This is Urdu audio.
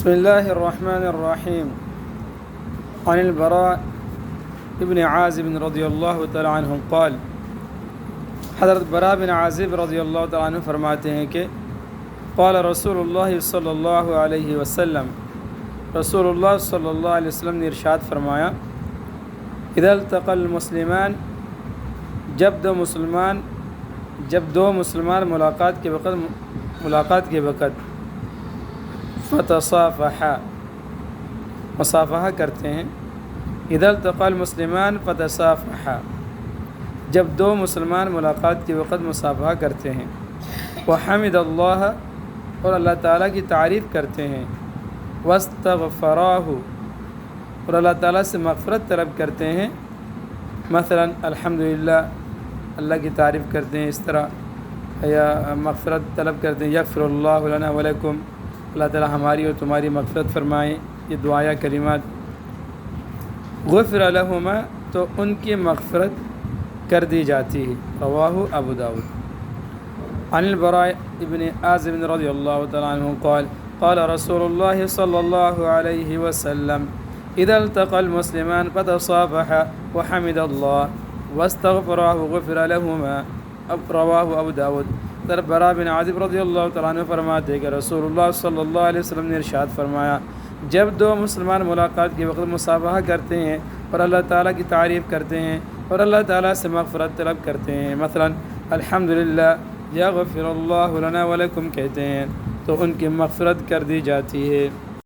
بسم اللہ الرحمن الرحیم عن البراء ابن عازب رضی اللہ تعالی عنہ قال، حضرت براء بن عازب رضی اللہ تعالی عنہ فرماتے ہیں کہ قال رسول اللہ صلی اللہ علیہ وسلم، رسول اللہ صلی اللہ علیہ وسلم نے ارشاد فرمایا، اذا التقى المسلمان، جب دو مسلمان ملاقات کے وقت فتصافحا، مصافحہ کرتے ہیں. اذا التقى المسلمان فتصافحا، جب دو مسلمان ملاقات کے وقت مصافحہ کرتے ہیں. وحمد اللہ، اور اللہ تعالیٰ کی تعریف کرتے ہیں. واستغفراہ، اور اللہ تعالیٰ سے مغفرت طلب کرتے ہیں. مثلا الحمدللہ، اللہ کی تعریف کرتے ہیں اس طرح، یا مغفرت طلب کرتے ہیں یغفر اللہ لنا ولکم، اللہ تعالیٰ ہماری اور تمہاری مغفرت فرمائیں. یہ دعایا کلمات. غفر لہما، تو ان کی مغفرت کر دی جاتی ہے. رواہ ابو داود. عن البراء ابن عازب رضی اللہ تعالیٰ عنہ قال قال رسول اللہ صلی اللہ علیہ وسلم، اذا التقى المسلمان فتصافحا وحمد اللہ واستغفراه غفر لهما. رواہ ابو داود. براء بن عازب رضی اللہ تعالیٰ عنہ فرماتے کہ رسول اللہ صلی اللہ علیہ وسلم نے ارشاد فرمایا، جب دو مسلمان ملاقات کے وقت مصافحہ کرتے ہیں اور اللہ تعالیٰ کی تعریف کرتے ہیں اور اللہ تعالیٰ سے مغفرت طلب کرتے ہیں، مثلا الحمدللہ یغفر اللہ لنا ولکم کہتے ہیں، تو ان کی مغفرت کر دی جاتی ہے.